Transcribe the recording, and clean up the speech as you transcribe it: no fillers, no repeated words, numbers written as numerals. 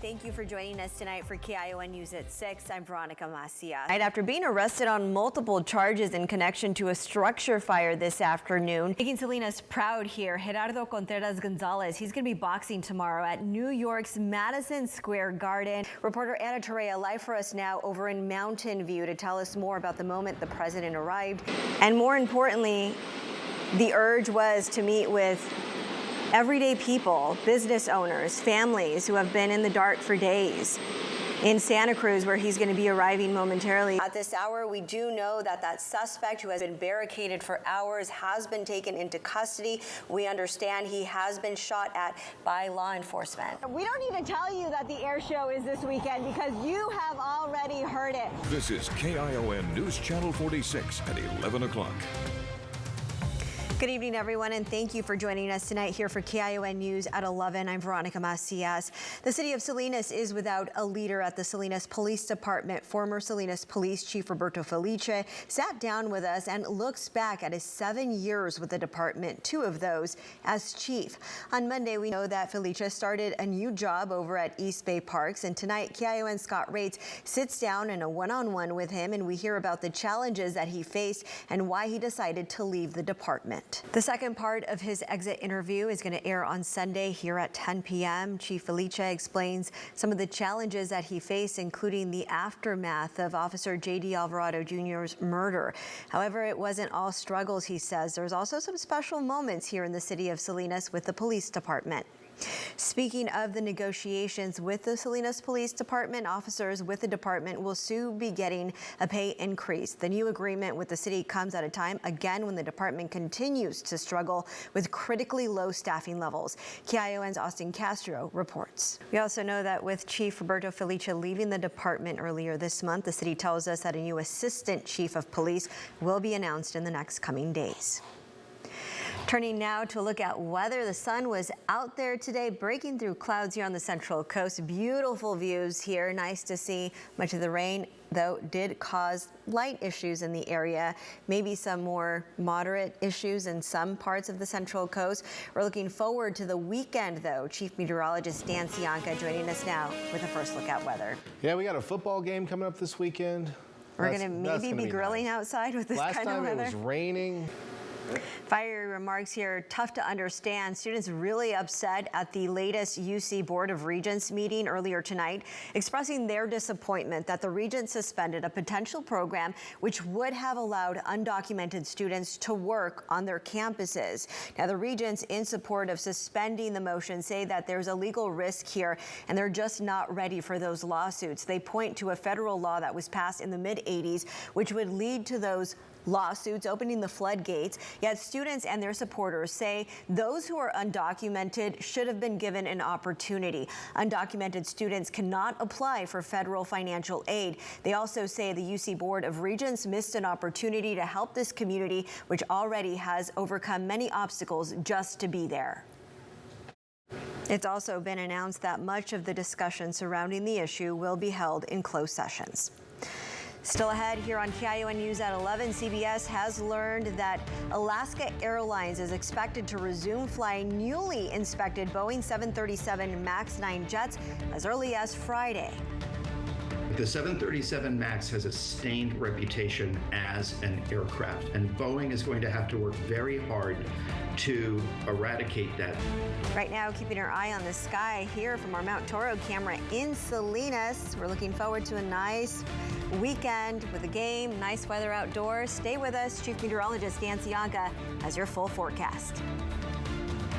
Thank you for joining us tonight for KION News at 6. I'm Veronica Macias. Right after being arrested on multiple charges in connection to a structure fire this afternoon, making Salinas proud here, Gerardo Contreras Gonzalez. He's going to be boxing tomorrow at New York's Madison Square Garden. Reporter Anna Torrea live for us now over in Mountain View to tell us more about the moment the president arrived. And more importantly, the urge was to meet with everyday people, business owners, families who have been in the dark for days in Santa Cruz, where he's going to be arriving momentarily. At this hour, we do know that that suspect who has been barricaded for hours has been taken into custody. We understand he has been shot at by law enforcement. We don't need to tell you that the air show is this weekend because you have already heard it. This is KION News Channel 46 at 11 o'clock. Good evening, everyone, and thank you for joining us tonight here for KION News at 11. I'm Veronica Macias. The city of Salinas is without a leader at the Salinas Police Department. Former Salinas Police Chief Roberto Felice sat down with us and looks back at his 7 years with the department, 2 of those as chief. On Monday, we know that Felice started a new job over at East Bay Parks, and tonight, KION's Scott Rates sits down in a one-on-one with him, and we hear about the challenges that he faced and why he decided to leave the department. The second part of his exit interview is going to air on Sunday here at 10 p.m. Chief Felice explains some of the challenges that he faced, including the aftermath of Officer J.D. Alvarado Jr.'s murder. However, it wasn't all struggles, he says. There's also some special moments here in the city of Salinas with the police department. Speaking of the negotiations with the Salinas Police Department, officers with the department will soon be getting a pay increase. The new agreement with the city comes at a time, again, when the department continues to struggle with critically low staffing levels. KION's Austin Castro reports. We also know that with Chief Roberto Felice leaving the department earlier this month, the city tells us that a new assistant chief of police will be announced in the next coming days. Turning now to look at weather. The sun was out there today, breaking through clouds here on the Central Coast. Beautiful views here. Nice to see. Much of the rain, though, did cause light issues in the area. Maybe some more moderate issues in some parts of the Central Coast. We're looking forward to the weekend, though. Chief Meteorologist Dan Cianca joining us now with a first look at weather. Yeah, we got a football game coming up this weekend. We're going to maybe be grilling outside with this kind of weather. Last time it was raining. Fiery remarks here, tough to understand. Students really upset at the latest UC Board of Regents meeting earlier tonight, expressing their disappointment that the Regents suspended a potential program which would have allowed undocumented students to work on their campuses. Now, the Regents, in support of suspending the motion, say that there's a legal risk here and they're just not ready for those lawsuits. They point to a federal law that was passed in the mid-'80s, which would lead to those lawsuits opening the floodgates. Yet students and their supporters say those who are undocumented should have been given an opportunity. Undocumented students cannot apply for federal financial aid. They also say the UC Board of Regents missed an opportunity to help this community, which already has overcome many obstacles just to be there. It's also been announced that much of the discussion surrounding the issue will be held in closed sessions. Still ahead here on KION News at 11, CBS has learned that Alaska Airlines is expected to resume flying newly inspected Boeing 737 MAX 9 jets as early as Friday. The 737 MAX has a stained reputation as an aircraft, and Boeing is going to have to work very hard to eradicate that. Right now, keeping our eye on the sky here from our Mount Toro camera in Salinas. We're looking forward to a nice weekend with a game, nice weather outdoors. Stay with us. Chief Meteorologist Dan Cianca has your full forecast.